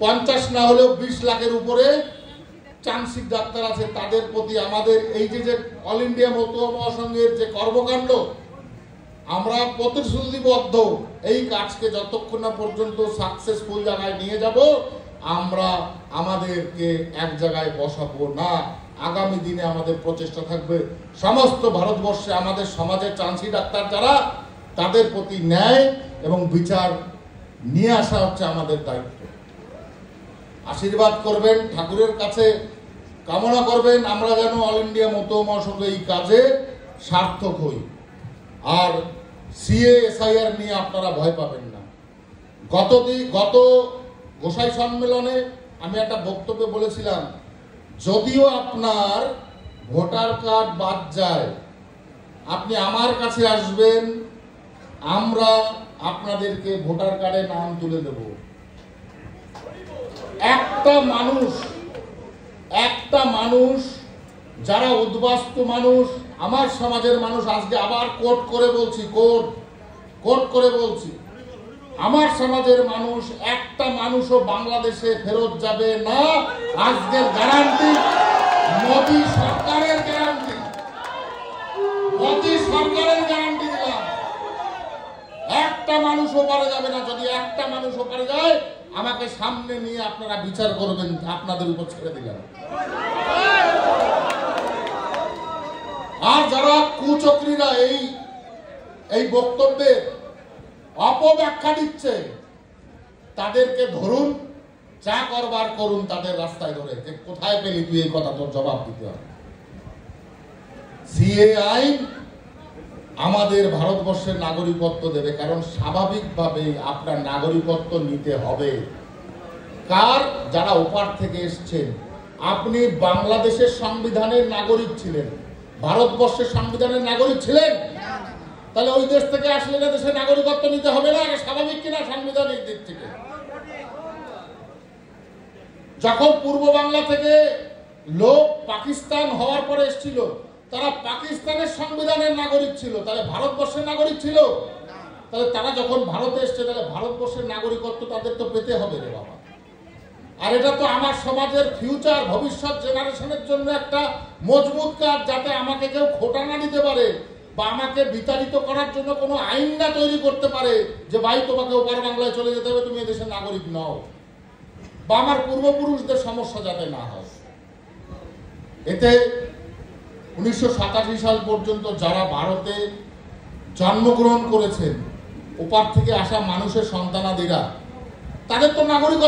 50 না হলেও 20 লাখের উপরে চান্সিক ডাক্তার আছে। তাদের প্রতি আমাদের এই যে অল ইন্ডিয়া মতুয়া মহাসংঘের যে কর্মকাণ্ড, আমরা প্রতিশ্রুতিবদ্ধ এই কাজকে যতক্ষণ না পর্যন্ত সাকসেসফুল জায়গায় নিয়ে যাব, আমরা আমাদেরকে এক জায়গায় বসাবো না। আগামী দিনে আমাদের প্রচেষ্টা থাকবে সমস্ত ভারতবর্ষে আমাদের সমাজের চান্সি ডাক্তার যারা, তাদের প্রতি ন্যায় এবং বিচার নিয়ে আসা হচ্ছে আমাদের দায়িত্ব। আশীর্বাদ করবেন, ঠাকুরের কাছে কামনা করবেন আমরা যেন অল ইন্ডিয়া মতুয়া মহাসংঘ এই কাজে সার্থক হই। আর সিএ এসআইআর নিয়ে আপনারা ভয় পাবেন না। গত গোসাই সম্মেলনে আমি একটা বক্তব্যে বলেছিলাম, যদিও আপনার ভোটার কার্ড বাদ যায়, আপনি আমার কাছে আসবেন, আমরা আপনাদেরকে ভোটার কার্ডে নাম তুলে দেব। একটা মানুষ যারা উদ্বাস্তু মানুষ, আমার সমাজের মানুষ, আজকে আবার কোট করে বলছি, আমার সমাজের মানুষ একটা মানুষও বাংলাদেশে ফেরত যাবে না। আজকের গ্যারান্টি মোদী সরকারের গ্যারান্টি, দিলাম। একটা মানুষও পারে যাবে না। যদি একটা মানুষও পারে যায়, আমাকে সামনে নিয়ে আপনারা বিচার করবেন, আপনাদের উপর ছেড়ে দিলাম। আর যারা কুচক্রীরা এই বক্তব্যে অপব্যাখ্যা দিচ্ছে, তাদেরকে ধরুন, যা করবার করুন, তাদের রাস্তায় ধরে, যে কোথায় পেলি তুই এই কথা, তোর জবাব দিতে হবে। সিএ আইন আমাদের ভারতবর্ষের নাগরিকত্ব দেবে, কারণ স্বাভাবিকভাবে আপনার নাগরিকত্ব নিতে হবে। কার? যারা ওপার থেকে এসছেন। আপনি বাংলাদেশের সংবিধানের নাগরিক ছিলেন, ভারতবর্ষের সংবিধানের নাগরিক ছিলেন, তাহলে ওই দেশ থেকে আসলে না দেশের নাগরিকত্ব নিতে হবে না? স্বাভাবিক কিনা সাংবিধানিক দিক থেকে? যখন পূর্ব বাংলা থেকে লোক পাকিস্তান হওয়ার পরে এসেছিল, তারা পাকিস্তানের সংবিধানের নাগরিক ছিল, তাহলে ভারতবর্ষের নাগরিক ছিল? তাহলে তারা যখন ভারতে এসছে, তাহলে ভারতবর্ষের নাগরিকত্ব তাদের তো পেতে হবে রে বাবা। আর এটা তো আমার সমাজের ফিউচার, ভবিষ্যৎ জেনারেশনের জন্য একটা মজবুত কাজ, যাতে আমাকে কেউ খোটা না দিতে পারে বা আমাকে বিতাড়িত করার জন্য কোনো আইন না তৈরি করতে পারে যে ভাই তোমাকে ওপার বাংলায় চলে যেতে হবে, তুমি এদেশের নাগরিক নও, বা আমার পূর্বপুরুষদের সমস্যা যাতে না হয়। এতে 1987 সাল পর্যন্ত যারা ভারতে জন্মগ্রহণ করেছেন, ওপার থেকে আসা মানুষের সন্তানাদিরা, তাদের তো নাগরিকত্ব